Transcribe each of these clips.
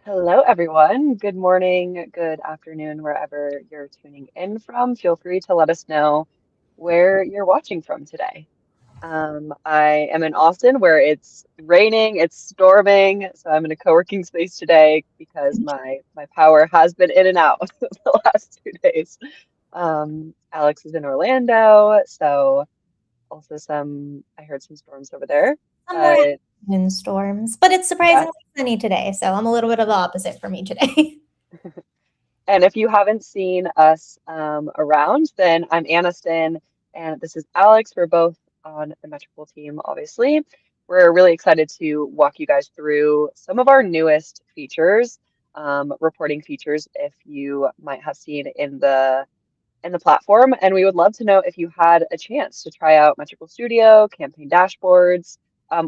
Hello, everyone. Good morning, good afternoon, wherever you're tuning in from. Feel free to let us know where you're watching from today. I am in Austin where it's raining, it's storming, so I'm in a co-working space today because my power has been in and out the last 2 days. Alex is in Orlando, so also I heard some storms over there, Somewhere but in storms, but it's yeah. surprisingly sunny today, so I'm a little bit of the opposite for me today. And if you haven't seen us around, then I'm Aniston and this is Alex. We're both on the Metrical team, obviously. We're really excited to walk you guys through some of our newest features, reporting features, if you might have seen in the platform. And we would love to know if you had a chance to try out Metrical Studio, campaign dashboards,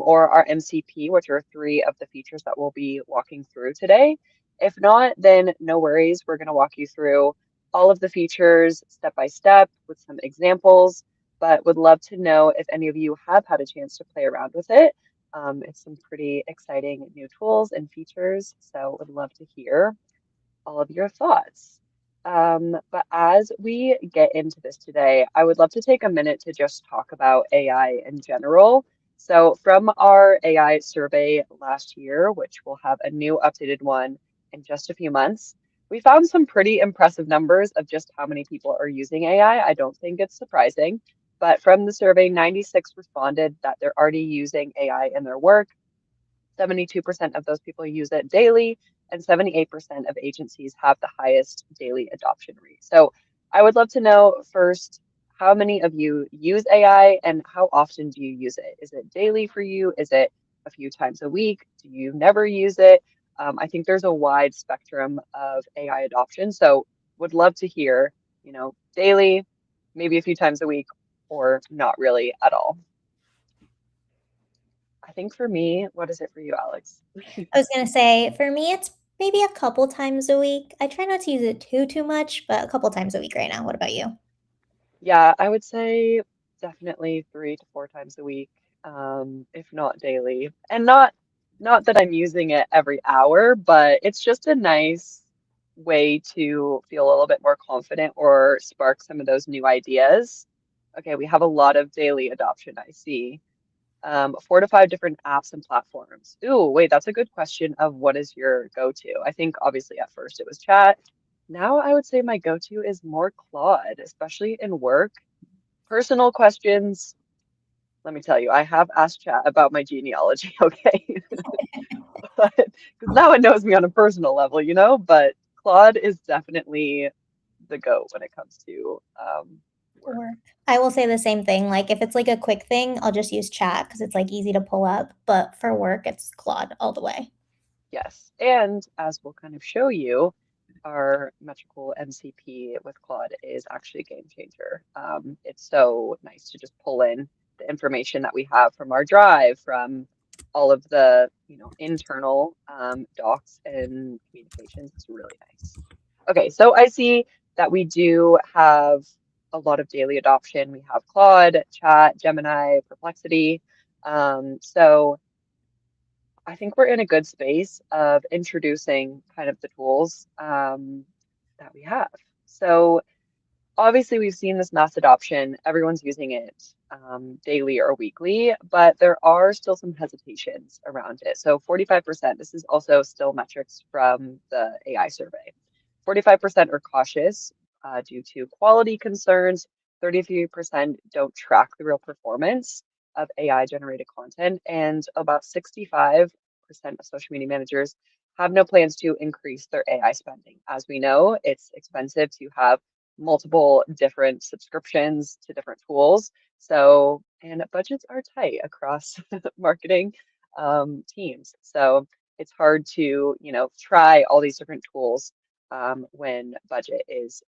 or our MCP, which are three of the features that we'll be walking through today. If not, then no worries. We're going to walk you through all of the features step by step with some examples, but would love to know if any of you have had a chance to play around with it. It's some pretty exciting new tools and features, so would love to hear all of your thoughts. But as we get into this today, I would love to take a minute to just talk about AI in general. So, from our AI survey last year, which we'll have a new updated one in just a few months, we found some pretty impressive numbers of just how many people are using AI. I don't think it's surprising, but from the survey, 96 responded that they're already using AI in their work. 72% of those people use it daily, and 78% of agencies have the highest daily adoption rate. So I would love to know first, how many of you use AI and how often do you use it? Is it daily for you? Is it a few times a week? Do you never use it? I think there's a wide spectrum of AI adoption. So would love to hear, daily, maybe a few times a week, or not really at all. I think for me, what is it for you, Alex? I was gonna say, for me, it's maybe a couple times a week. I try not to use it too much, but a couple times a week right now. What about you? Yeah, I would say definitely 3 to 4 times a week, if not daily. And not that I'm using it every hour, but it's just a nice way to feel a little bit more confident or spark some of those new ideas. Okay, we have a lot of daily adoption, I see. 4 to 5 different apps and platforms. Ooh, wait, that's a good question of what is your go-to? I think obviously at first it was chat. Now I would say my go-to is more Claude, especially in work. Personal questions, let me tell you, I have asked chat about my genealogy, okay? But because now it knows me on a personal level, but Claude is definitely the go when it comes to work. Work. I will say the same thing. Like if it's like a quick thing, I'll just use chat because it's like easy to pull up. But for work, it's Claude all the way. Yes. And as we'll kind of show you, our metrical MCP with Claude is actually a game changer. It's so nice to just pull in the information that we have from our drive, from all of the, internal docs and communications. It's really nice. Okay, so I see that we do have a lot of daily adoption. We have Claude, Chat, Gemini, Perplexity. So I think we're in a good space of introducing kind of the tools that we have. So obviously, we've seen this mass adoption. Everyone's using it daily or weekly, but there are still some hesitations around it. So 45%, this is also still metrics from the AI survey. 45% are cautious due to quality concerns. 33% don't track the real performance of AI generated content, and about 65% of social media managers have no plans to increase their AI spending. As we know, it's expensive to have multiple different subscriptions to different tools. So, and budgets are tight across marketing teams. So it's hard to, try all these different tools when budget is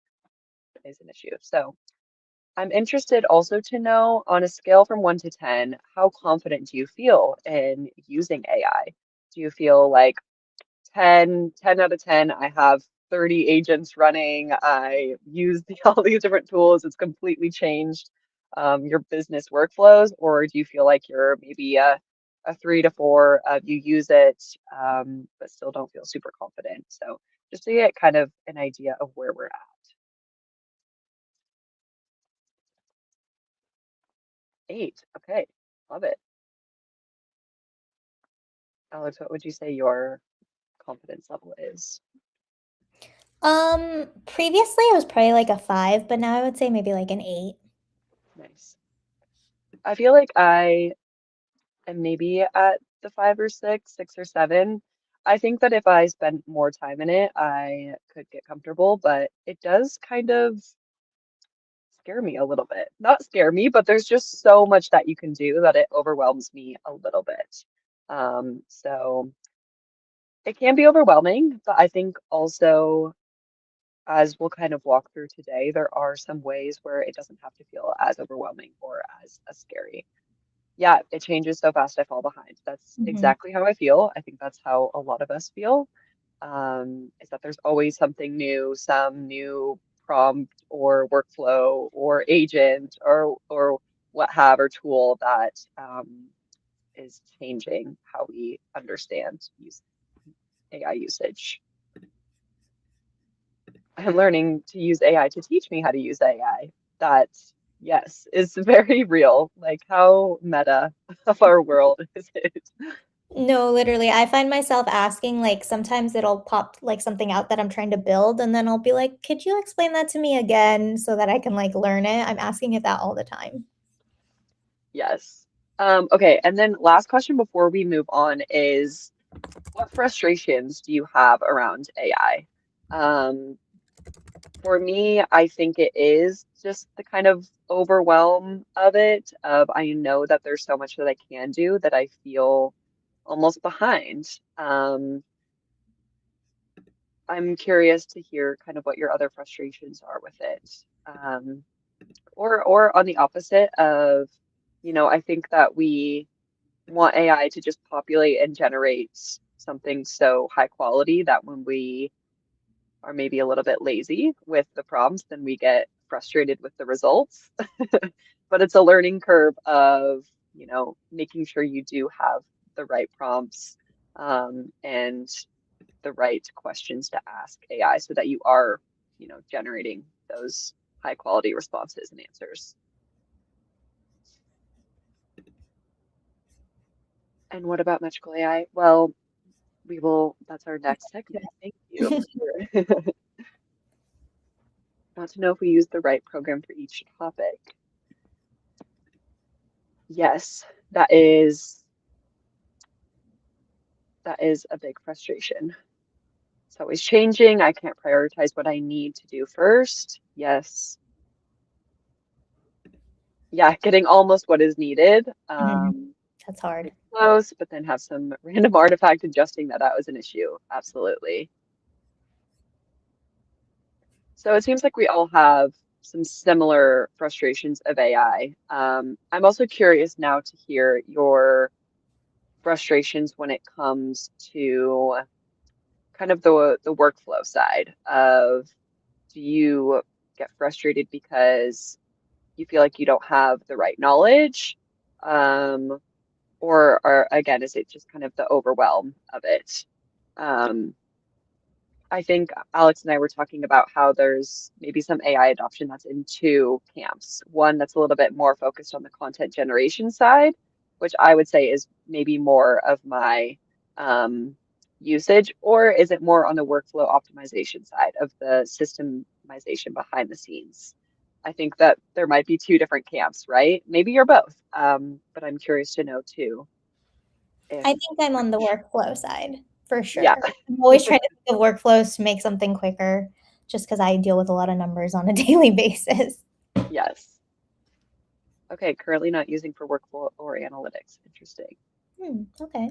an issue. So I'm interested also to know on a scale from 1 to 10, how confident do you feel in using AI? Do you feel like 10 out of 10, I have 30 agents running. I use all these different tools. It's completely changed your business workflows, or do you feel like you're maybe a a 3 to 4 of you use it, but still don't feel super confident. So just to get kind of an idea of where we're at. 8. Okay. Love it. Alex, what would you say your confidence level is? Previously it was probably like a 5, but now I would say maybe like an 8. Nice. I feel like I am maybe at the 5 or 6, 6 or 7. I think that if I spent more time in it, I could get comfortable, but it does kind of scare me a little bit. Not scare me, but there's just so much that you can do that it overwhelms me a little bit. So it can be overwhelming, but I think also, as we'll kind of walk through today, there are some ways where it doesn't have to feel as overwhelming or as scary. Yeah, it changes so fast I fall behind. That's Mhm. exactly how I feel. I think that's how a lot of us feel. Is that there's always something new, some new prompt or workflow or agent or what have or tool that is changing how we understand use AI usage. I'm learning to use AI to teach me how to use AI. That, yes, is very real. Like, how meta of our world is it? No, literally, I find myself asking, like, sometimes it'll pop, like, something out that I'm trying to build, and then I'll be like, "Could you explain that to me again so that I can, like, learn it?" I'm asking it that all the time. Yes. Okay, and then last question before we move on is what frustrations do you have around AI? For me, I think it is just the kind of overwhelm of it, of I know that there's so much that I can do that I feel almost behind. I'm curious to hear kind of what your other frustrations are with it. Or on the opposite of, I think that we want AI to just populate and generate something so high quality that when we are maybe a little bit lazy with the prompts, then we get frustrated with the results. But it's a learning curve of, making sure you do have the right prompts, and the right questions to ask AI so that you are, generating those high quality responses and answers. And what about magical AI? Well, that's our next segment. Thank you. Want to know if we use the right program for each topic. Yes, that is a big frustration. It's always changing. I can't prioritize what I need to do first. Yes. Yeah, getting almost what is needed. Mhm. That's hard. Pretty close, but then have some random artifact adjusting that was an issue. Absolutely. So it seems like we all have some similar frustrations of AI. I'm also curious now to hear your frustrations when it comes to kind of the workflow side of, do you get frustrated because you feel like you don't have the right knowledge? Or again, is it just kind of the overwhelm of it? Um, I think Alex and I were talking about how there's maybe some AI adoption that's in two camps. One that's a little bit more focused on the content generation side, which I would say is maybe more of my usage, or is it more on the workflow optimization side of the systemization behind the scenes? I think that there might be two different camps, right? Maybe you're both, but I'm curious to know too if I think I'm on the which. workflow side for Yeah, sure. I'm always trying to think of workflows to make something quicker just because I deal with a lot of numbers on a daily basis. yes. Okay, currently not using for workflow or analytics. Interesting. Okay.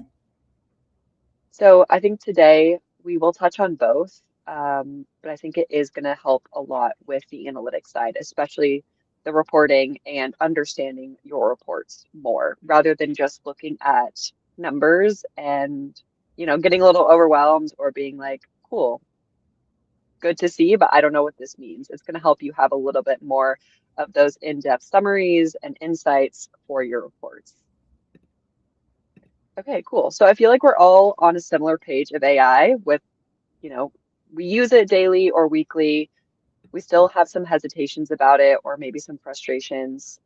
So I think today we will touch on both, but I think it is going to help a lot with the analytics side, especially the reporting and understanding your reports more, rather than just looking at numbers and, getting a little overwhelmed or being like, cool, good to see, but I don't know what this means. It's going to help you have a little bit more of those in-depth summaries and insights for your reports. Okay, cool. So I feel like we're all on a similar page of AI with, you know, we use it daily or weekly. We still have some hesitations about it or maybe some frustrations.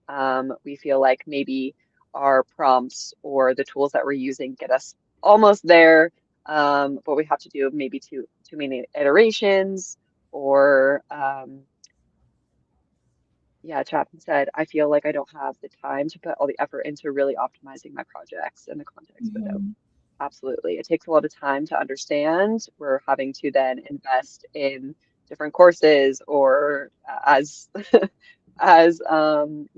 We feel like maybe our prompts or the tools that we're using get us almost there, but we have to do maybe too many iterations or yeah, Chapman said, I feel like I don't have the time to put all the effort into really optimizing my projects in the context window. Mhm. Absolutely. It takes a lot of time to understand. We're having to then invest in different courses or as as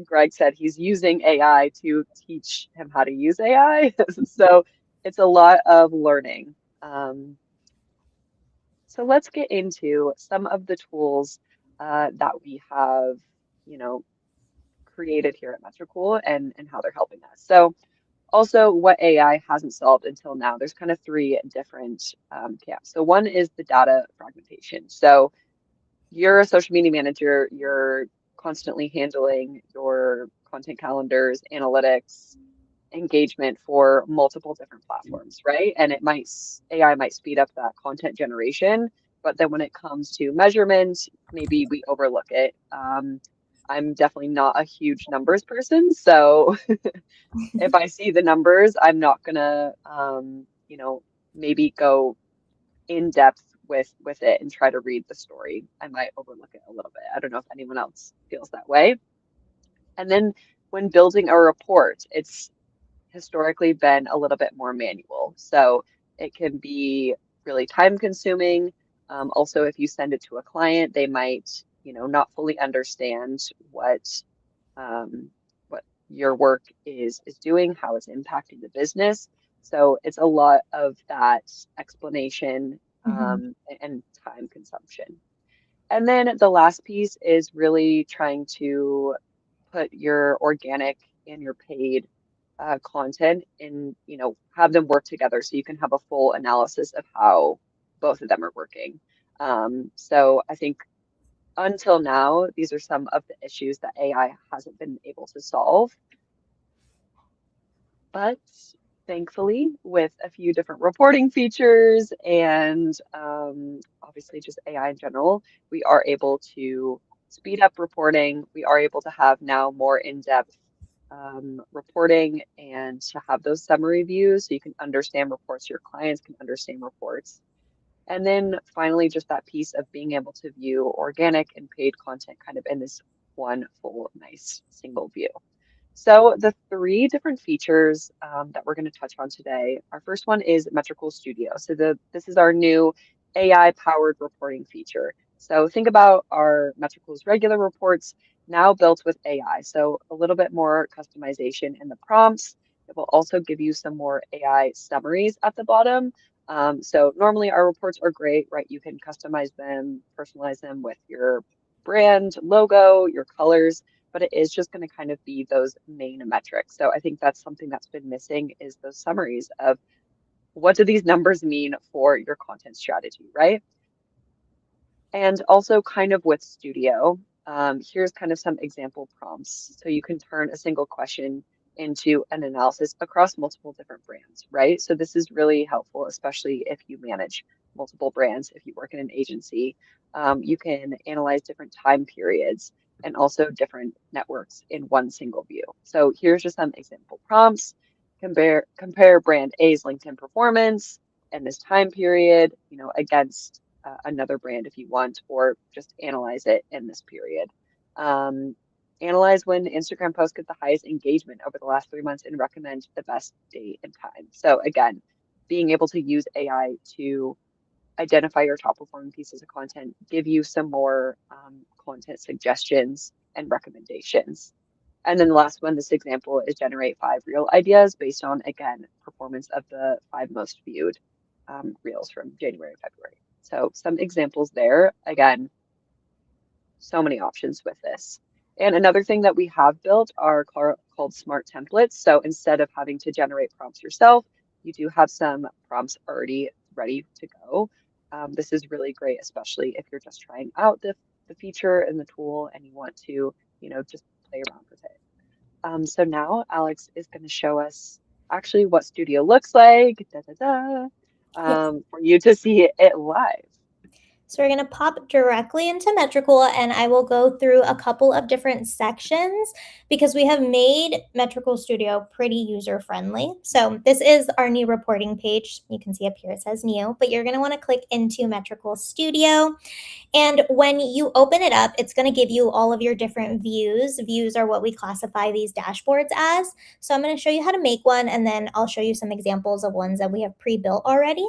Greg said, he's using AI to teach him how to use AI. So it's a lot of learning. Um, so let's get into some of the tools that we have, you know, created here at Metricool and how they're helping us. So also what AI hasn't solved until now. There's kind of three different camps. So one is the data fragmentation. So you're a social media manager, you're constantly handling your content calendars, analytics, engagement for multiple different platforms, right? And AI might speed up that content generation, but then when it comes to measurement, maybe we overlook it. I'm definitely not a huge numbers person, so if I see the numbers, I'm not gonna, maybe go in depth with it and try to read the story. I might overlook it a little bit. I don't know if anyone else feels that way. And then when building a report, it's historically been a little bit more manual. So it can be really time consuming. Also, if you send it to a client, they might, not fully understand um, what your work is doing, how it's impacting the business. So it's a lot of that explanation Mhm. and time consumption. And then the last piece is really trying to put your organic and your paid content in, have them work together so you can have a full analysis of how both of them are working. So I think until now, these are some of the issues that AI hasn't been able to solve. But thankfully, with a few different reporting features and obviously just AI in general, we are able to speed up reporting. We are able to have now more in-depth reporting and to have those summary views so you can understand reports, your clients can understand reports. And then finally, just that piece of being able to view organic and paid content kind of in this one full, nice single view. So the three different features that we're going to touch on today. Our first one is Metrical Studio. So this is our new AI powered reporting feature. So think about our Metrical's regular reports now built with AI. So a little bit more customization in the prompts. It will also give you some more AI summaries at the bottom. So normally our reports are great, right? You can customize them, personalize them with your brand logo, your colors, but it is just going to kind of be those main metrics. So I think that's something that's been missing is those summaries of what do these numbers mean for your content strategy, right? And also kind of with Studio, here's kind of some example prompts. So you can turn a single question into an analysis across multiple different brands, right? So this is really helpful, especially if you manage multiple brands, if you work in an agency. You can analyze different time periods and also different networks in one single view. So here's just some example prompts. Compare brand A's LinkedIn performance in this time period, against another brand if you want, or just analyze it in this period. Um, Analyze when Instagram posts get the highest engagement over the last 3 months and recommend the best date and time. So again, being able to use AI to identify your top performing pieces of content, give you some more content suggestions and recommendations. And then the last one, this example is generate 5 reel ideas based on, again, performance of the 5 most viewed reels from January and February. So some examples there. Again, so many options with this. And another thing that we have built are called smart templates. So instead of having to generate prompts yourself, you do have some prompts already ready to go. This is really great, especially if you're just trying out the feature and the tool and you want to, just play around with it. So now Alex is going to show us actually what studio looks like, Yes. for you to see it live. So we're going to pop directly into Metricool, and I will go through a couple of different sections because we have made Metricool Studio pretty user friendly. So this is our new reporting page. You can see up here it says new, but you're going to want to click into Metricool Studio. And when you open it up, it's going to give you all of your different views. Views are what we classify these dashboards as. So I'm going to show you how to make one, and then I'll show you some examples of ones that we have pre-built already.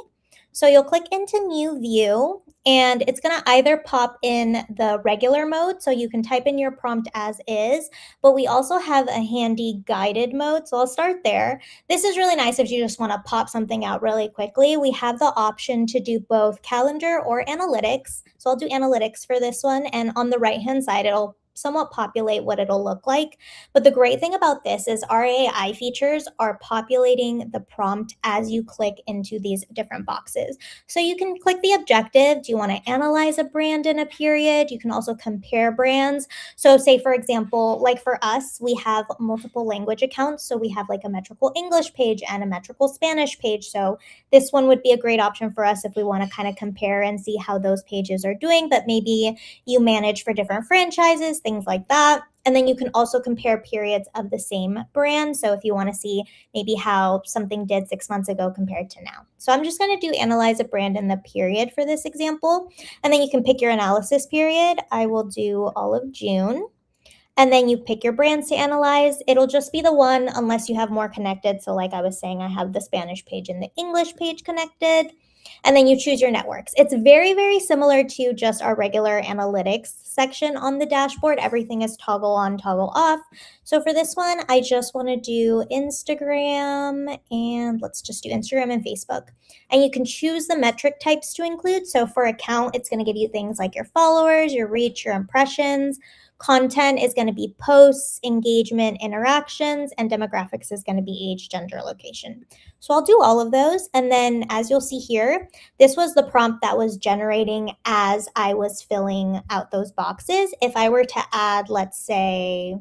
So you'll click into new view, and it's going to either pop in the regular mode, so you can type in your prompt as is, but we also have a handy guided mode. So I'll start there. This is really nice if you just want to pop something out really quickly. We have the option to do both calendar or analytics. So I'll do analytics for this one. And on the right-hand side, it'll somewhat populate what it'll look like. But the great thing about this is our AI features are populating the prompt as you click into these different boxes. So you can click the objective. Do you want to analyze a brand in a period? You can also compare brands. So say, for example, like for us, we have multiple language accounts. So we have like a metrical English page and a metrical Spanish page. So this one would be a great option for us if we want to kind of compare and see how those pages are doing, but maybe you manage for different franchises, things like that. And then you can also compare periods of the same brand. So if you want to see maybe how something did 6 months ago compared to now. So I'm just going to do analyze a brand in the period for this example. And then you can pick your analysis period. I will do all of June. And then you pick your brands to analyze. It'll just be the one unless you have more connected. So like I was saying, I have the Spanish page and the English page connected. And then you choose your networks. It's very, very similar to just our regular analytics section on the dashboard. Everything is toggle on, toggle off. So for this one, I just want to do Instagram, and let's just do Instagram and Facebook. And you can choose the metric types to include. So for account, it's going to give you things like your followers, your reach, your impressions. Content is going to be posts, engagement, interactions, and demographics is going to be age, gender, location. So I'll do all of those. And then as you'll see here, this was the prompt that was generating as I was filling out those boxes. If I were to add, let's say,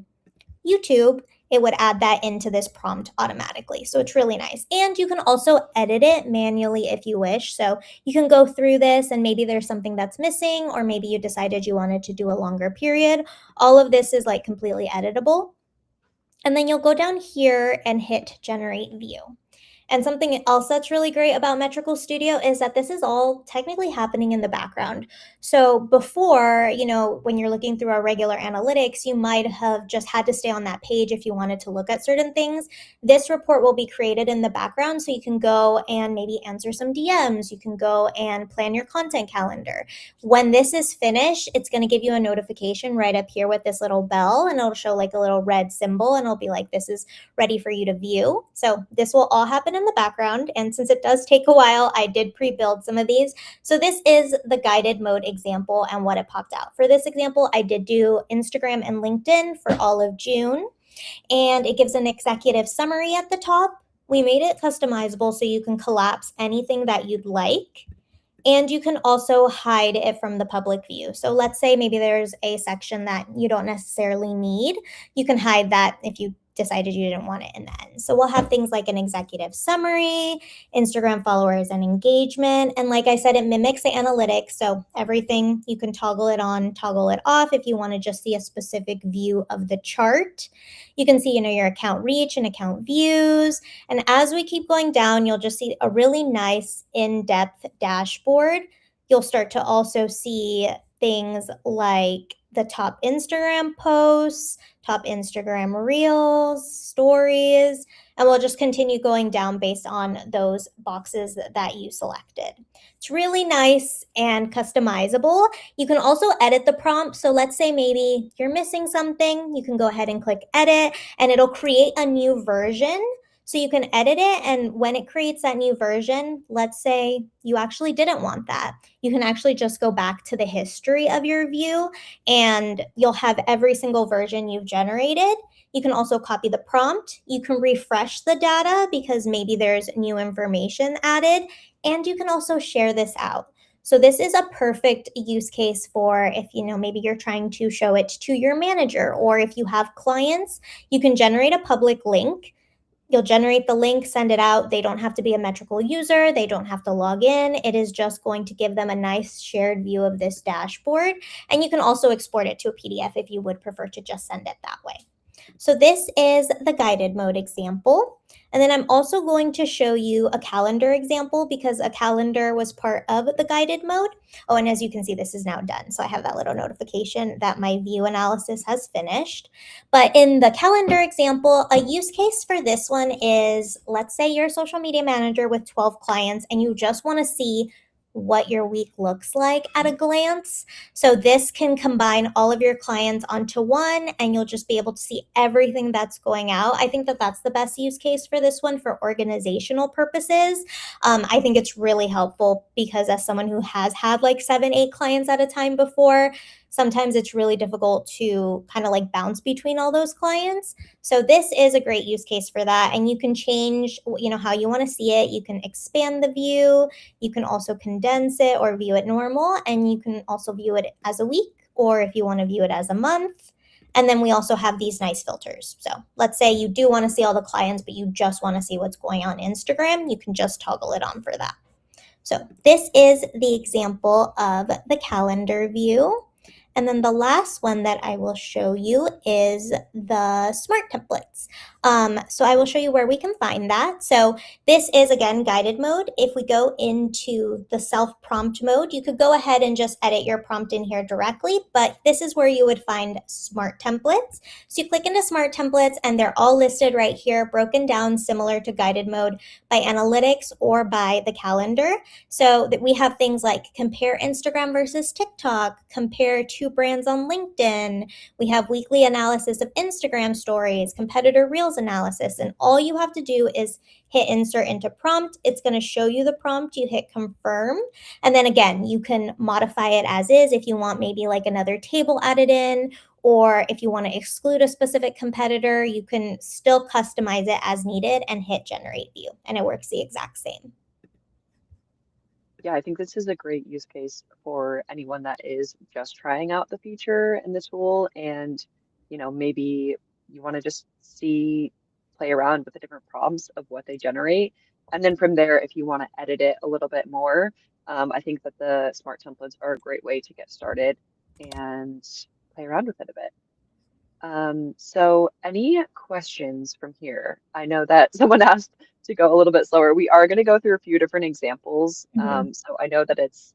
YouTube, it would add that into this prompt automatically. So it's really nice. And you can also edit it manually if you wish. So you can go through this and maybe there's something that's missing, or maybe you decided you wanted to do a longer period. All of this is like completely editable. And then you'll go down here and hit generate view. And something else that's really great about Metrical Studio is that this is all technically happening in the background. So before, when you're looking through our regular analytics, you might have just had to stay on that page if you wanted to look at certain things. This report will be created in the background, so you can go and maybe answer some DMs. You can go and plan your content calendar. When this is finished, it's going to give you a notification right up here with this little bell, and it'll show like a little red symbol, and it'll be like, this is ready for you to view. So this will all happen in the background. And since it does take a while, I did pre-build some of these. So this is the guided mode example and what it popped out. For this example, I did do Instagram and LinkedIn for all of June. And it gives an executive summary at the top. We made it customizable so you can collapse anything that you'd like. And you can also hide it from the public view. So let's say maybe there's a section that you don't necessarily need. You can hide that if you decided you didn't want it in the end. So we'll have things like an executive summary, Instagram followers and engagement. And like I said, it mimics the analytics. So everything, you can toggle it on, toggle it off if you want to just see a specific view of the chart. You can see, your account reach and account views. And as we keep going down, you'll just see a really nice in-depth dashboard. You'll start to also see things like the top Instagram posts, top Instagram reels, stories, and we'll just continue going down based on those boxes that you selected. It's really nice and customizable. You can also edit the prompt. So let's say maybe you're missing something, you can go ahead and click edit and it'll create a new version. So you can edit it, and when it creates that new version, let's say you actually didn't want that, you can actually just go back to the history of your view and you'll have every single version you've generated. You can also copy the prompt. You can refresh the data because maybe there's new information added, and you can also share this out. So this is a perfect use case for if, maybe you're trying to show it to your manager, or if you have clients, you can generate a public link. You'll generate the link, send it out. They don't have to be a Metrical user. They don't have to log in. It is just going to give them a nice shared view of this dashboard. And you can also export it to a PDF if you would prefer to just send it that way. So this is the guided mode example. And then I'm also going to show you a calendar example because a calendar was part of the guided mode. Oh, and as you can see, this is now done. So I have that little notification that my view analysis has finished. But in the calendar example, a use case for this one is, let's say you're a social media manager with 12 clients and you just want to see what your week looks like at a glance. So this can combine all of your clients onto one, and you'll just be able to see everything that's going out. I think that that's the best use case for this one for organizational purposes. I think it's really helpful because as someone who has had like 7, 8 clients at a time before, sometimes it's really difficult to kind of like bounce between all those clients. So this is a great use case for that. And you can change, how you want to see it. You can expand the view. You can also condense it or view it normal, and you can also view it as a week, or if you want to view it as a month. And then we also have these nice filters. So let's say you do want to see all the clients, but you just want to see what's going on Instagram. You can just toggle it on for that. So this is the example of the calendar view. And then the last one that I will show you is the smart templates. So I will show you where we can find that. So this is, again, guided mode. If we go into the self-prompt mode, you could go ahead and just edit your prompt in here directly, but this is where you would find smart templates. So you click into smart templates, and they're all listed right here, broken down similar to guided mode by analytics or by the calendar. So that we have things like compare Instagram versus TikTok, compare two brands on LinkedIn. We have weekly analysis of Instagram stories, competitor reels analysis, and all you have to do is hit insert into prompt. It's going to show you the prompt. You hit confirm. And then again, you can modify it as is if you want maybe like another table added in, or if you want to exclude a specific competitor, you can still customize it as needed and hit generate view, and it works the exact same. Yeah, I think this is a great use case for anyone that is just trying out the feature and the tool, and maybe you want to just play around with the different prompts of what they generate. And then from there, if you want to edit it a little bit more, I think that the smart templates are a great way to get started and play around with it a bit. So any questions from here? I know that someone asked to go a little bit slower. We are going to go through a few different examples. Mhm. So I know that it's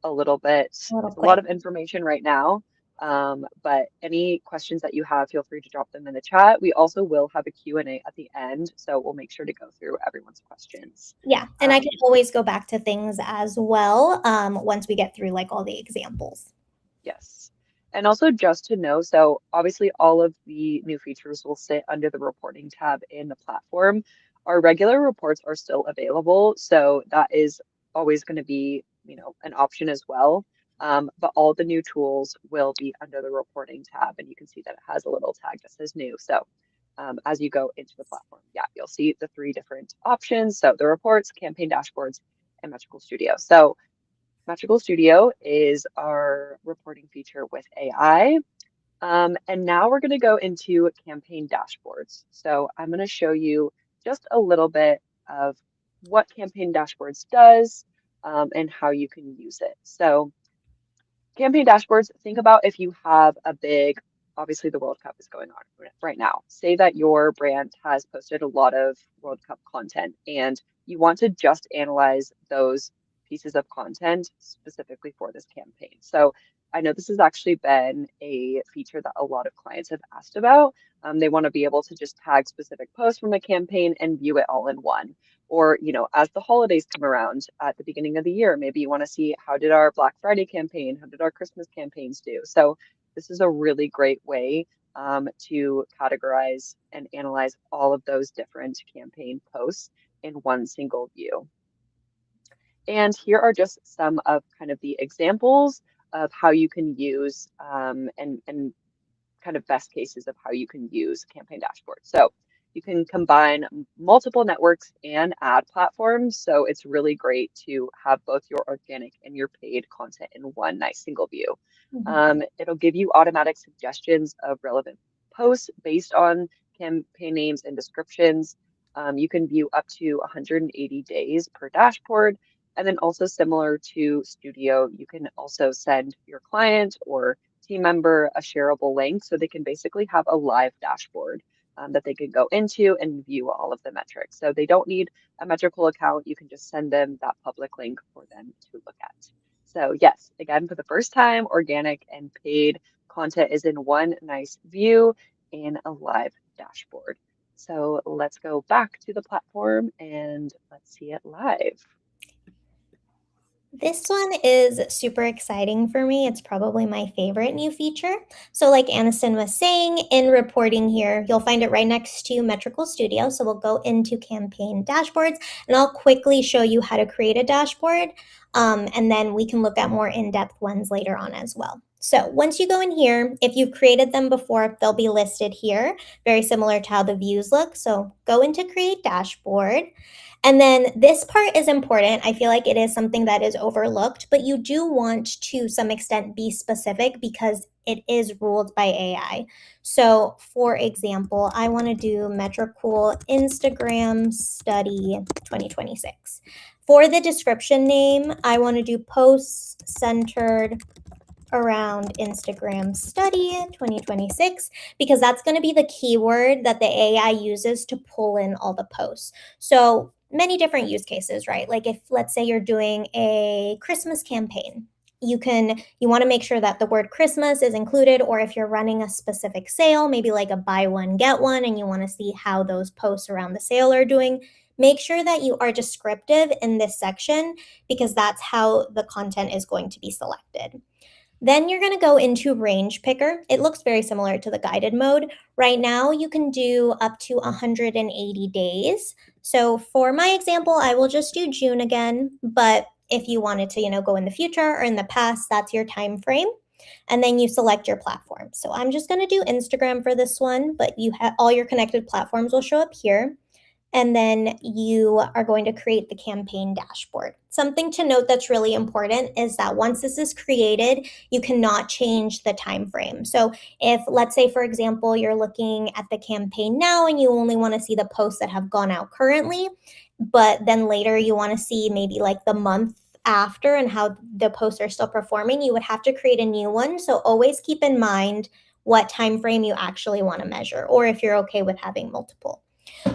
a little bit, A little it's a lot quick. of information right now. But any questions that you have, feel free to drop them in the chat. We also will have a Q&A at the end, so we'll make sure to go through everyone's questions. Yeah, and I can always go back to things as well once we get through like all the examples. Yes. And also just to know, so obviously all of the new features will sit under the reporting tab in the platform. Our regular reports are still available, so that is always going to be, an option as well. But all the new tools will be under the reporting tab, and you can see that it has a little tag that says new. So as you go into the platform, yeah, you'll see the 3 different options. So the reports, campaign dashboards, and Metrical Studio. So Metrical Studio is our reporting feature with AI. And now we're going to go into campaign dashboards. So I'm going to show you just a little bit of what campaign dashboards does and how you can use it. So campaign dashboards, think about if you have a big, obviously the World Cup is going on right now. Say that your brand has posted a lot of World Cup content and you want to just analyze those pieces of content specifically for this campaign. So I know this has actually been a feature that a lot of clients have asked about. They want to be able to just tag specific posts from a campaign and view it all in one. Or, as the holidays come around at the beginning of the year, maybe you want to see how did our Black Friday campaign, how did our Christmas campaigns do? So this is a really great way to categorize and analyze all of those different campaign posts in one single view. And here are just some of kind of the examples of how you can use and kind of best cases of how you can use campaign dashboards. So you can combine multiple networks and ad platforms. So it's really great to have both your organic and your paid content in one nice single view. Mhm. It'll give you automatic suggestions of relevant posts based on campaign names and descriptions. You can view up to 180 days per dashboard. And then also similar to Studio, you can also send your client or team member a shareable link so they can basically have a live dashboard that they can go into and view all of the metrics. So they don't need a metrical account. You can just send them that public link for them to look at. So yes, again, for the first time, organic and paid content is in one nice view in a live dashboard. So let's go back to the platform and let's see it live. This one is super exciting for me. It's probably my favorite new feature. So, like Aniston was saying, in reporting here, you'll find it right next to Metrical Studio. So, we'll go into campaign dashboards and I'll quickly show you how to create a dashboard. And then we can look at more in depth ones later on as well. So, once you go in here, if you've created them before, they'll be listed here, very similar to how the views look. So, go into Create Dashboard. And then this part is important. I feel like it is something that is overlooked, but you do want to some extent be specific because it is ruled by AI. So, for example, I want to do Metricool Instagram Study 2026. For the description name, I want to do posts centered around Instagram study 2026 because that's going to be the keyword that the AI uses to pull in all the posts. So many different use cases, right? Like if let's say you're doing a Christmas campaign, you want to make sure that the word Christmas is included, or if you're running a specific sale, maybe like a buy one get one, and you want to see how those posts around the sale are doing, make sure that you are descriptive in this section because that's how the content is going to be selected. Then you're going to go into range picker. It looks very similar to the guided mode. Right now, you can do up to 180 days. So for my example, I will just do June again, but if you wanted to, go in the future or in the past, that's your time frame. And then you select your platform. So I'm just going to do Instagram for this one, but you have all your connected platforms will show up here. And then you are going to create the campaign dashboard. Something to note that's really important is that once this is created, you cannot change the time frame. So if, let's say, for example, you're looking at the campaign now and you only want to see the posts that have gone out currently, but then later you want to see maybe like the month after and how the posts are still performing, you would have to create a new one. So always keep in mind what time frame you actually want to measure, or if you're okay with having multiple.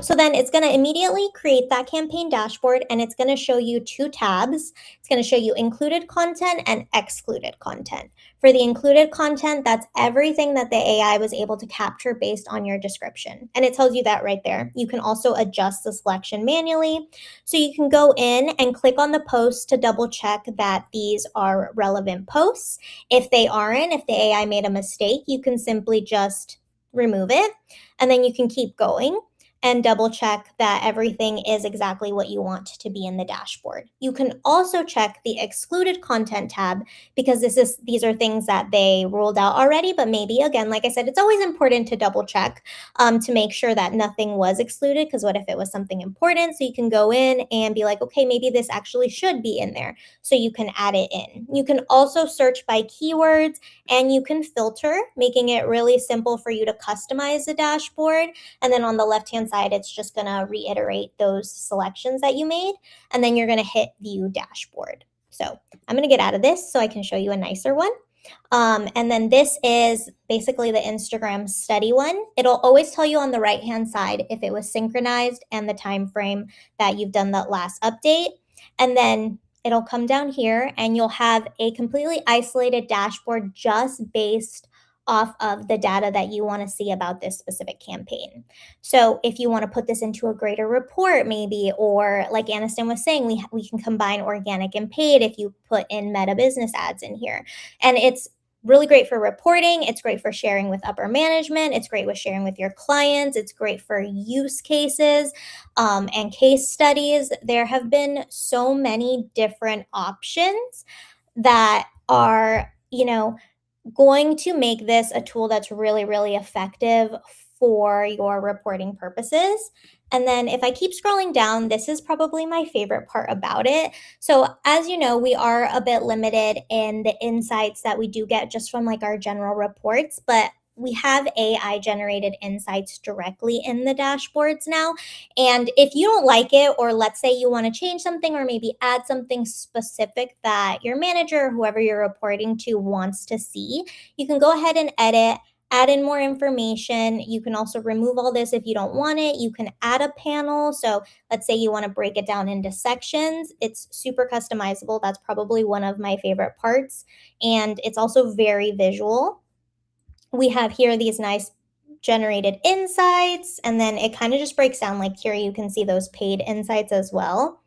So then it's going to immediately create that campaign dashboard and it's going to show you two tabs. It's going to show you included content and excluded content. For the included content, that's everything that the AI was able to capture based on your description. And it tells you that right there. You can also adjust the selection manually. So you can go in and click on the posts to double check that these are relevant posts. If they aren't, if the AI made a mistake, you can simply just remove it and then you can keep going and double check that everything is exactly what you want to be in the dashboard. You can also check the excluded content tab because these are things that they ruled out already, but maybe again, like I said, it's always important to double check to make sure that nothing was excluded, because what if it was something important? So you can go in and be like, okay, maybe this actually should be in there. So you can add it in. You can also search by keywords and you can filter, making it really simple for you to customize the dashboard. And then on the left-hand side, it's just going to reiterate those selections that you made. And then you're going to hit view dashboard. So I'm going to get out of this so I can show you a nicer one. And then this is basically the Instagram study one. It'll always tell you on the right-hand side if it was synchronized and the time frame that you've done that last update. And then it'll come down here and you'll have a completely isolated dashboard just based off of the data that you want to see about this specific campaign. So if you want to put this into a greater report maybe, or like Aniston was saying, we can combine organic and paid if you put in Meta Business ads in here. And it's really great for reporting. It's great for sharing with upper management. It's great with sharing with your clients. It's great for use cases and case studies. There have been so many different options that are, going to make this a tool that's really, really effective for your reporting purposes. And then if I keep scrolling down, this is probably my favorite part about it. So as you know, we are a bit limited in the insights that we do get just from like our general reports, but we have AI generated insights directly in the dashboards now. And if you don't like it, or let's say you want to change something or maybe add something specific that your manager or whoever you're reporting to wants to see, you can go ahead and edit, add in more information. You can also remove all this if you don't want it. You can add a panel. So let's say you want to break it down into sections. It's super customizable. That's probably one of my favorite parts. And it's also very visual. We have here these nice generated insights, and then it kind of just breaks down, like here you can see those paid insights as well.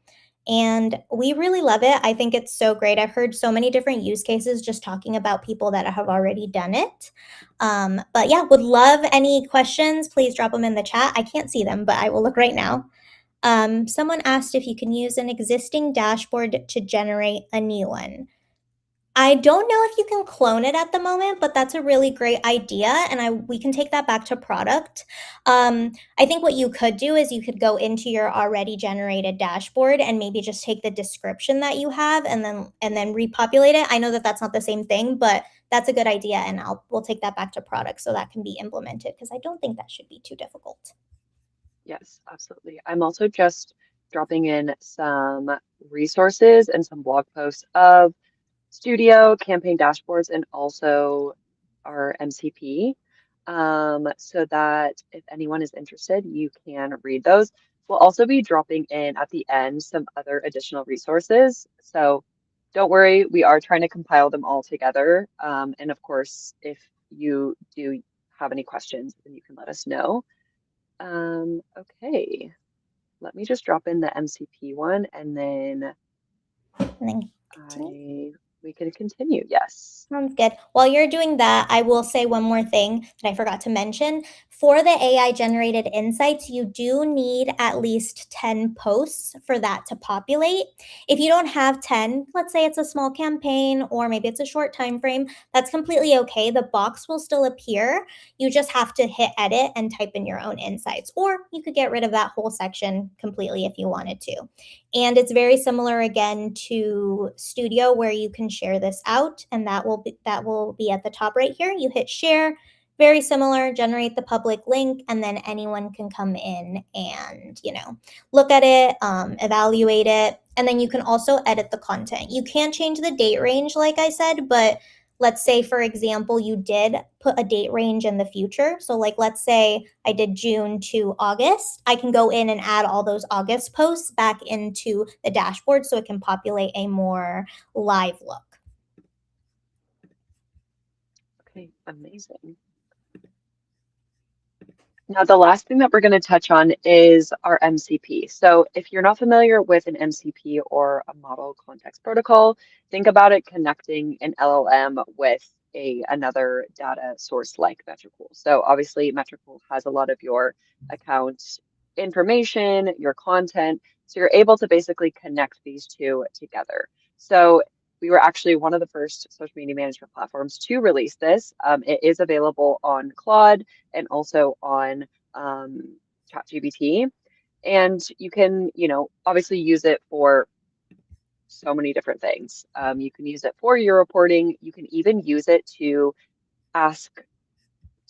And we really love it. I think it's so great. I've heard so many different use cases just talking about people that have already done it. But yeah, would love any questions. Please drop them in the chat. I can't see them, but I will look right now. Someone asked if you can use an existing dashboard to generate a new one. I don't know if you can clone it at the moment, but that's a really great idea, and we can take that back to product. I think what you could do is you could go into your already generated dashboard and maybe just take the description that you have and then repopulate it. I know that that's not the same thing, but that's a good idea, and we'll take that back to product so that can be implemented, because I don't think that should be too difficult. Yes, absolutely. I'm also just dropping in some resources and some blog posts of Studio, campaign dashboards, and also our MCP, so that if anyone is interested, you can read those. We'll also be dropping in at the end some other additional resources. So don't worry, we are trying to compile them all together. And of course, if you do have any questions, then you can let us know. Okay, let me just drop in the MCP one and then And then continue. we can continue. Yes. Sounds good. While you're doing that, I will say one more thing that I forgot to mention. For the AI generated insights, you do need at least 10 posts for that to populate. If you don't have 10, let's say it's a small campaign or maybe it's a short time frame, that's completely okay. The box will still appear. You just have to hit edit and type in your own insights, or you could get rid of that whole section completely if you wanted to. And it's very similar again to Studio, where you can share this out, and that will be at the top right here. You hit share, very similar, generate the public link, and then anyone can come in and look at it, evaluate it, and then you can also edit the content. You can change the date range, like I said, but let's say, for example, you did put a date range in the future. So like, let's say I did June to August, I can go in and add all those August posts back into the dashboard so it can populate a more live look. Okay, amazing. Now, the last thing that we're going to touch on is our MCP. So if you're not familiar with an MCP or a model context protocol, think about it connecting an LLM with another data source like Metricool. So obviously Metricool has a lot of your account information, your content. So you're able to basically connect these two together. So we were actually one of the first social media management platforms to release this. It is available on Claude and also on ChatGPT. And you can, obviously use it for so many different things. You can use it for your reporting. You can even use it to ask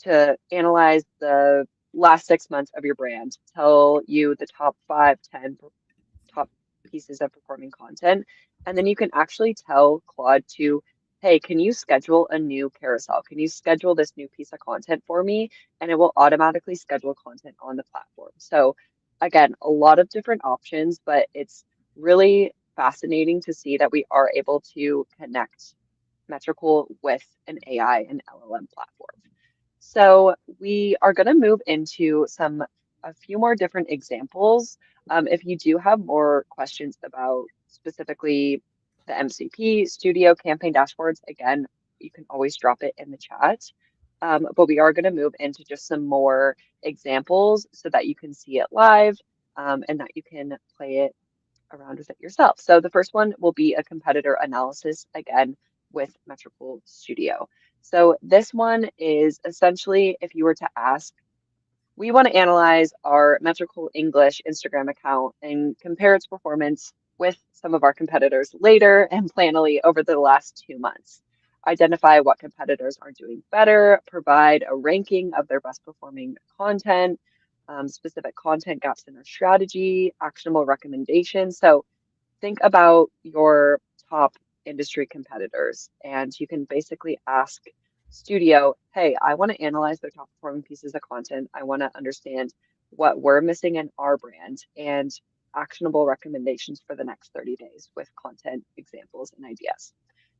to analyze the last 6 months of your brand, tell you the top 5, 10 top pieces of performing content. And then you can actually tell Claude to, hey, can you schedule a new carousel? Can you schedule this new piece of content for me? And it will automatically schedule content on the platform. So again, a lot of different options, but it's really fascinating to see that we are able to connect Metricool with an AI and LLM platform. So we are going to move into a few more different examples. If you do have more questions about specifically the MCP, Studio, campaign dashboards, again, you can always drop it in the chat. But we are going to move into just some more examples so that you can see it live, and that you can play it around with it yourself. So the first one will be a competitor analysis, again, with Metricool Studio. So this one is essentially if you were to ask, we want to analyze our Metricool English Instagram account and compare its performance with some of our competitors later and Planoly over the last 2 months. identify what competitors are doing better, provide a ranking of their best performing content, specific content gaps in our strategy, actionable recommendations. So think about your top industry competitors, and you can basically ask Studio, hey, I want to analyze their top performing pieces of content. I want to understand what we're missing in our brand and actionable recommendations for the next 30 days with content examples and ideas.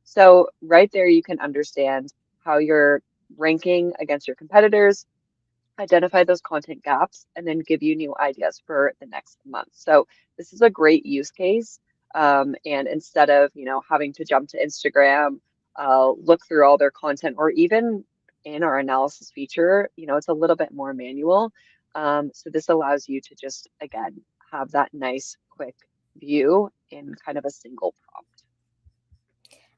So, right there, you can understand how you're ranking against your competitors, identify those content gaps, and then give you new ideas for the next month. So this is a great use case. And instead of, having to jump to Instagram, look through all their content, or even in our analysis feature, it's a little bit more manual. So this allows you to just, again, have that nice, quick view in kind of a single prompt.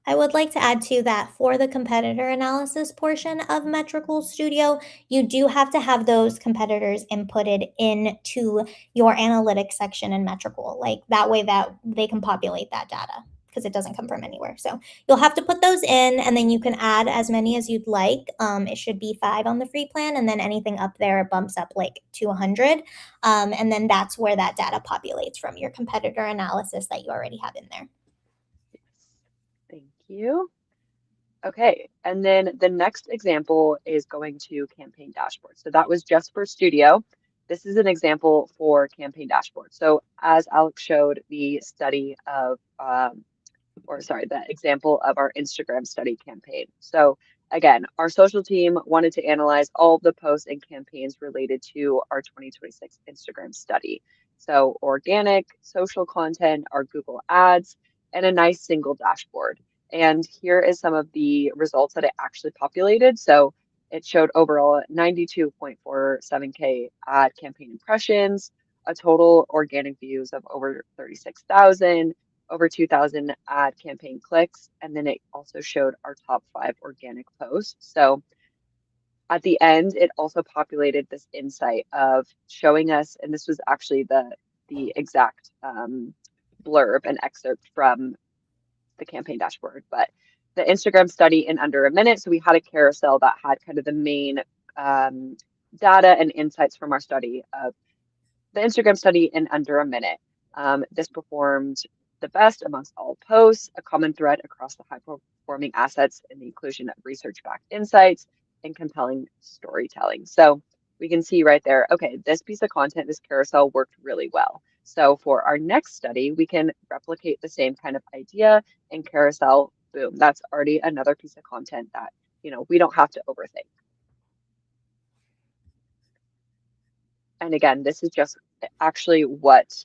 I would like to add to that for the competitor analysis portion of Metricool Studio, you do have to have those competitors inputted into your analytics section in Metricool. Like that way that they can populate that data because it doesn't come from anywhere. So you'll have to put those in and then you can add as many as you'd like. It should be 5 on the free plan and then anything up there bumps up like to 100. And then that's where that data populates from your competitor analysis that you already have in there. Yes. Thank you. Okay, and then the next example is going to campaign dashboard. So that was just for Studio. This is an example for campaign dashboard. So as Alex showed the study of or sorry, the example of our Instagram study campaign. So again, our social team wanted to analyze all of the posts and campaigns related to our 2026 Instagram study. So organic, social content, our Google Ads, and a nice single dashboard. And here is some of the results that it actually populated. So it showed overall 92.47K ad campaign impressions, a total organic views of over 36,000, over 2,000 ad campaign clicks, and then it also showed our top 5 organic posts. So at the end, it also populated this insight of showing us, and this was actually the exact blurb and excerpt from the campaign dashboard, but the Instagram study in under a minute. So we had a carousel that had kind of the main data and insights from our study of the Instagram study in under a minute. This performed the best amongst all posts, a common thread across the high performing assets in the inclusion of research backed insights and compelling storytelling. So we can see right there, okay, this piece of content, this carousel worked really well. So for our next study, we can replicate the same kind of idea and carousel. Boom, that's already another piece of content that, we don't have to overthink. And again, this is just actually what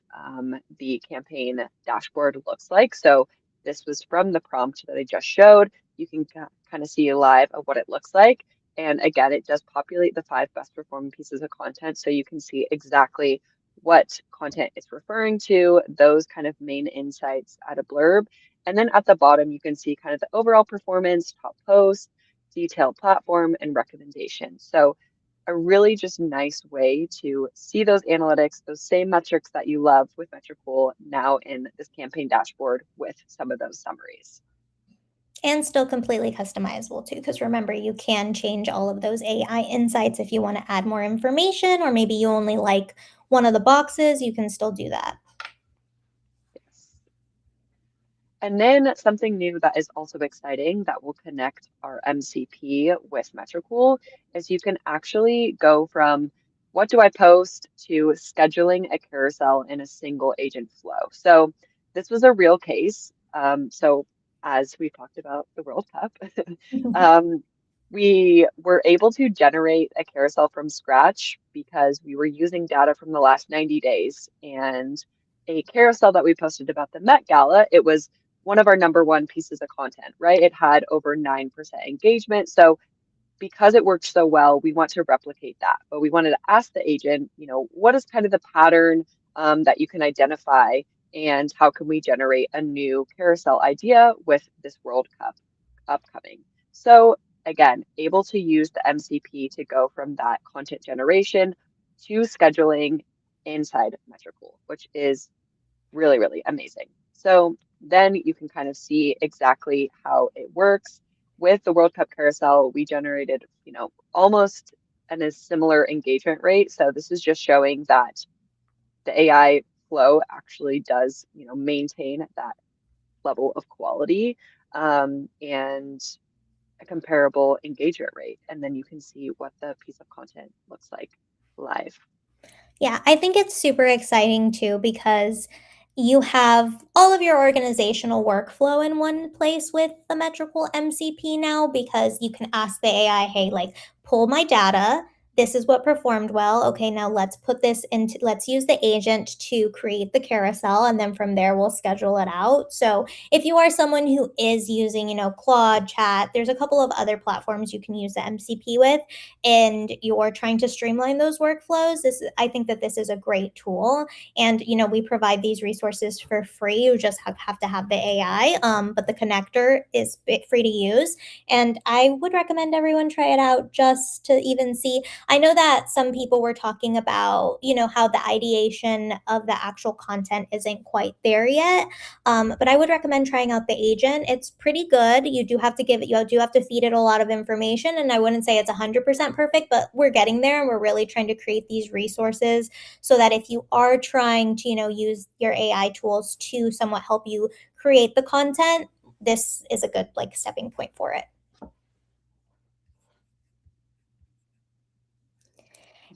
the campaign dashboard looks like. So this was from the prompt that I just showed. You can kind of see live of what it looks like. And again, it does populate the 5 best performing pieces of content. So you can see exactly what content it's referring to, those kind of main insights at a blurb. And then at the bottom, you can see kind of the overall performance, top posts, detailed platform, and recommendations. So a really just nice way to see those analytics, those same metrics that you love with Metricool now in this campaign dashboard with some of those summaries. And still completely customizable too, because remember, you can change all of those AI insights if you want to add more information, or maybe you only like one of the boxes, you can still do that. Yes. And then something new that is also exciting that will connect our MCP with Metricool is you can actually go from what do I post to scheduling a carousel in a single agent flow. So this was a real case. So as we talked about the World Cup, um, we were able to generate a carousel from scratch because we were using data from the last 90 days and a carousel that we posted about the Met Gala. It was one of our number one pieces of content, right? It had over 9% engagement. So because it worked so well, we want to replicate that. But we wanted to ask the agent, what is kind of the pattern that you can identify and how can we generate a new carousel idea with this World Cup upcoming? So again, able to use the MCP to go from that content generation to scheduling inside Metricool, which is really, really amazing. So then you can kind of see exactly how it works. with the World Cup carousel, we generated, almost a similar engagement rate. So this is just showing that the AI flow actually does, maintain that level of quality, and a comparable engagement rate. And then you can see what the piece of content looks like live. Yeah, I think it's super exciting too because you have all of your organizational workflow in one place with the metrical MCP now because you can ask the AI, hey, like, pull my data. This is what performed well. Okay, now let's use the agent to create the carousel. And then from there, we'll schedule it out. So if you are someone who is using, Claude, Chat, there's a couple of other platforms you can use the MCP with and you're trying to streamline those workflows, I think that this is a great tool. And we provide these resources for free. You just have to have the AI, but the connector is free to use. And I would recommend everyone try it out just to even see. I know that some people were talking about, how the ideation of the actual content isn't quite there yet. But I would recommend trying out the agent. It's pretty good. You do have to feed it a lot of information, and I wouldn't say it's 100% perfect, but we're getting there, and we're really trying to create these resources so that if you are trying to, use your AI tools to somewhat help you create the content, this is a good like stepping point for it.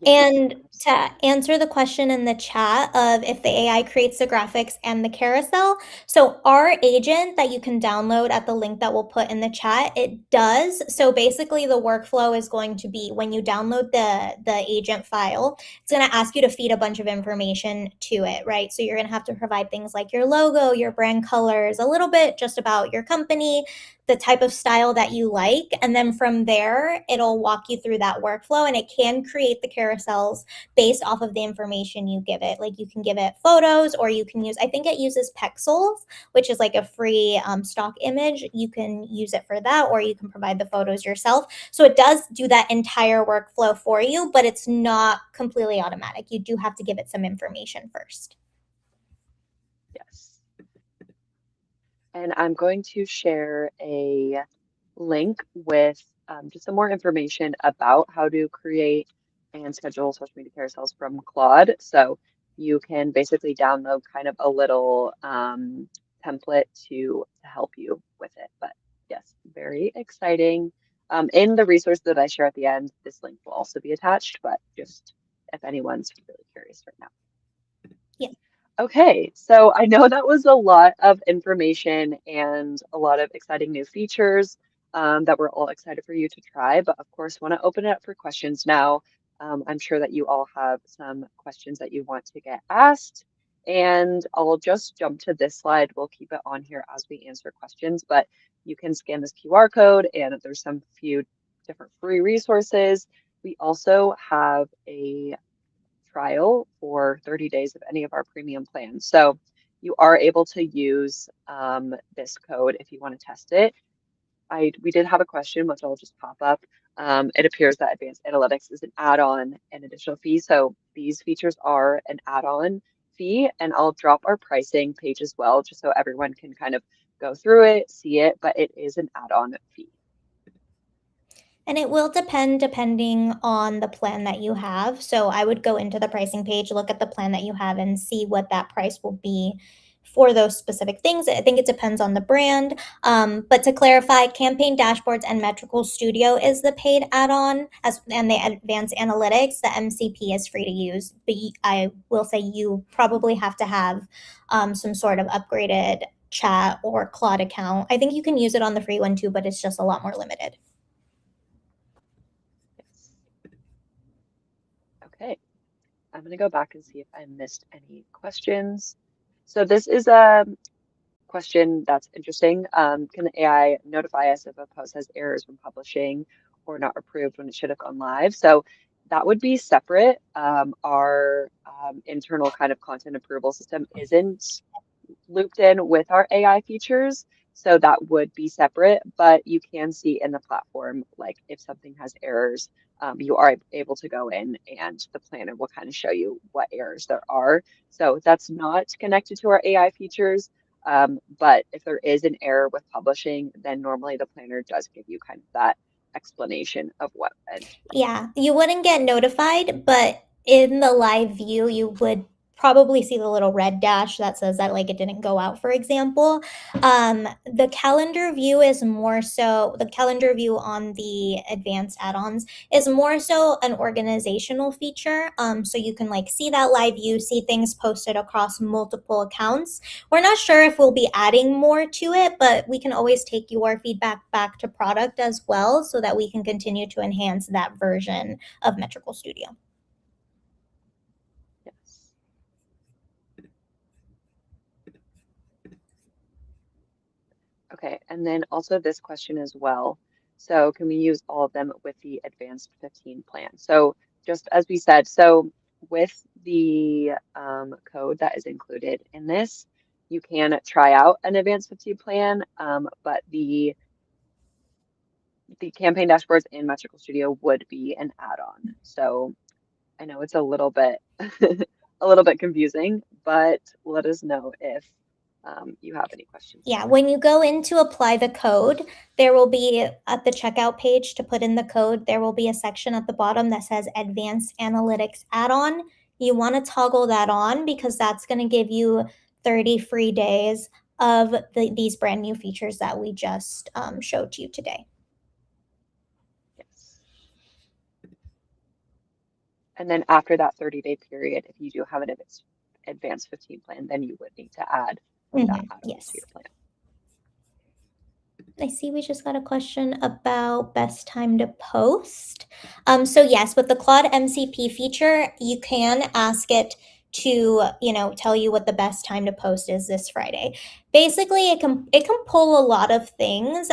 Yes, And to answer the question in the chat of if the AI creates the graphics and the carousel, so our agent that you can download at the link that we'll put in the chat, it does. So basically the workflow is going to be when you download the agent file, it's going to ask you to feed a bunch of information to it, right? So you're going to have to provide things like your logo, your brand colors, a little bit just about your company, the type of style that you like. And then from there, it'll walk you through that workflow and it can create the carousels based off of the information you give it. Like you can give it photos or you can use, I think it uses Pexels, which is like a free stock image. You can use it for that or you can provide the photos yourself. So it does do that entire workflow for you, but it's not completely automatic. You do have to give it some information first. yes. And I'm going to share a link with just some more information about how to create and schedule social media carousels from Claude. So you can basically download kind of a little template to help you with it. But yes, very exciting. In the resource that I share at the end, this link will also be attached, but just if anyone's really curious right now. Yeah. Okay, so I know that was a lot of information and a lot of exciting new features that we're all excited for you to try, but of course, want to open it up for questions now. I'm sure that you all have some questions that you want to get asked, and I'll just jump to this slide. We'll keep it on here as we answer questions, but you can scan this QR code, and there's some few different free resources. We also have a trial for 30 days of any of our premium plans. So you are able to use this code if you want to test it. We did have a question, which I'll just pop up. It appears that advanced analytics is an add-on and additional fee. So these features are an add-on fee, and I'll drop our pricing page as well, just so everyone can kind of go through it, see it, but it is an add-on fee. And it will depending on the plan that you have. So I would go into the pricing page, look at the plan that you have, and see what that price will be for those specific things. I think it depends on the brand. But to clarify, Campaign Dashboards and Metrical Studio is the paid add-on, and the Advanced Analytics, the MCP is free to use. But I will say you probably have to have some sort of upgraded chat or Claude account. I think you can use it on the free one too, but it's just a lot more limited. Yes. Okay. I'm going to go back and see if I missed any questions. So this is a question that's interesting. Can the AI notify us if a post has errors when publishing or not approved when it should have gone live? So that would be separate. Our internal kind of content approval system isn't looped in with our AI features. So that would be separate, but you can see in the platform, like if something has errors, you are able to go in and the planner will kind of show you what errors there are. So that's not connected to our AI features. But if there is an error with publishing, then normally the planner does give you kind of that explanation of what went wrong. Yeah, you wouldn't get notified, but in the live view, you would probably see the little red dash that says that like it didn't go out, for example. The calendar view is more so the calendar view on the advanced add-ons is more so an organizational feature. So you can like see that live view, see things posted across multiple accounts. We're not sure if we'll be adding more to it, but we can always take your feedback back to product as well so that we can continue to enhance that version of Metrical Studio. Yes. Okay, and then also this question as well. So can we use all of them with the advanced 15 plan? So just as we said, so with the code that is included in this, you can try out an advanced 15 plan, but the campaign dashboards in Metrical Studio would be an add-on. So I know it's a little bit a little bit confusing, but let us know if you have any questions Yeah, about when you go in to apply the code, there will be at the checkout page to put in the code, there will be a section at the bottom that says Advanced Analytics Add-on. You want to toggle that on because that's going to give you 30 free days of these brand new features that we just showed to you today. it. Yes. And then after that 30-day period, if you do have an advanced 15 plan, then you would need to add that add-on to your Yes. plan. I see we just got a question about best time to post. So yes, with the Claude MCP feature, you can ask it to, tell you what the best time to post is this Friday. Basically, it can pull a lot of things.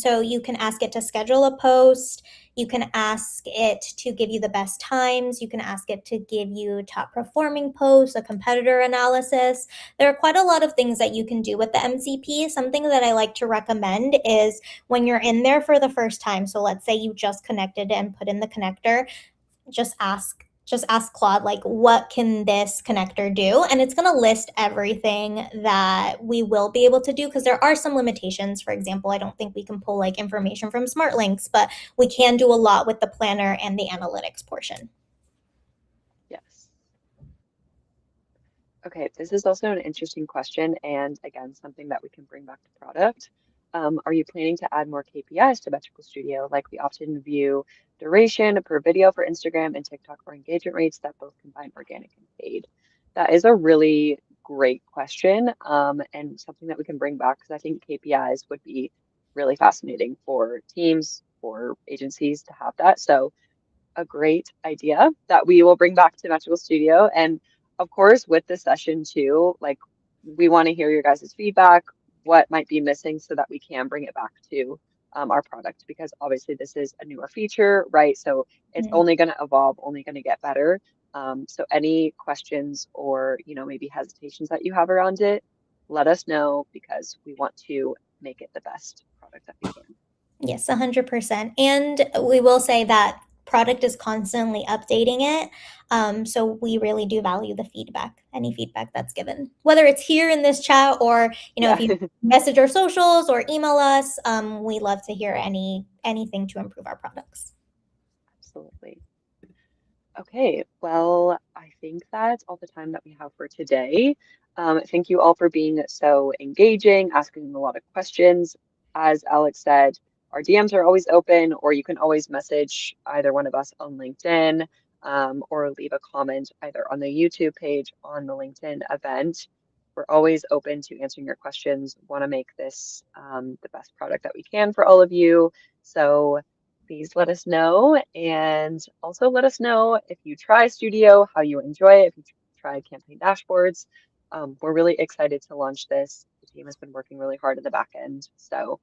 So you can ask it to schedule a post. You can ask it to give you the best times. You can ask it to give you top performing posts, a competitor analysis. There are quite a lot of things that you can do with the MCP. Something that I like to recommend is when you're in there for the first time. So let's say you just connected and put in the connector, just ask Claude like what can this connector do, and it's going to list everything that we will be able to do because there are some limitations. For example, I don't think we can pull like information from smart links, but we can do a lot with the planner and the analytics portion. Yes. Okay, this is also an interesting question, and again, something that we can bring back to product. Are you planning to add more KPIs to Metrical Studio? Like we often view duration per video for Instagram and TikTok or engagement rates that both combine organic and paid. That is a really great question, and something that we can bring back because I think KPIs would be really fascinating for teams, for agencies to have that. So a great idea that we will bring back to Magical Studio. And of course, with this session too, like we want to hear your guys' feedback, what might be missing so that we can bring it back to our product because obviously this is a newer feature, right? So it's Mm. only going to evolve, only going to get better. So any questions or, maybe hesitations that you have around it, let us know because we want to make it the best product that we can. Yes, 100%. And we will say that product is constantly updating it. So we really do value the feedback, any feedback that's given, whether it's here in this chat or, Yeah, if you message our socials or email us, we love to hear anything to improve our products. absolutely. Okay, well, I think that's all the time that we have for today. Thank you all for being so engaging, asking a lot of questions. As Alex said, our DMs are always open, or you can always message either one of us on LinkedIn, or leave a comment either on the YouTube page on the LinkedIn event. We're always open to answering your questions, want to make this the best product that we can for all of you. So please let us know. And also let us know if you try Studio, how you enjoy it, if you try campaign dashboards. We're really excited to launch this. The team has been working really hard in the back end. So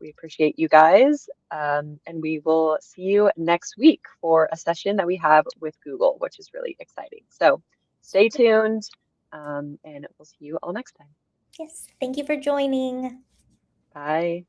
we appreciate you guys. And we will see you next week for a session that we have with Google, which is really exciting. So stay tuned, and we'll see you all next time. Yes, thank you for joining. Bye.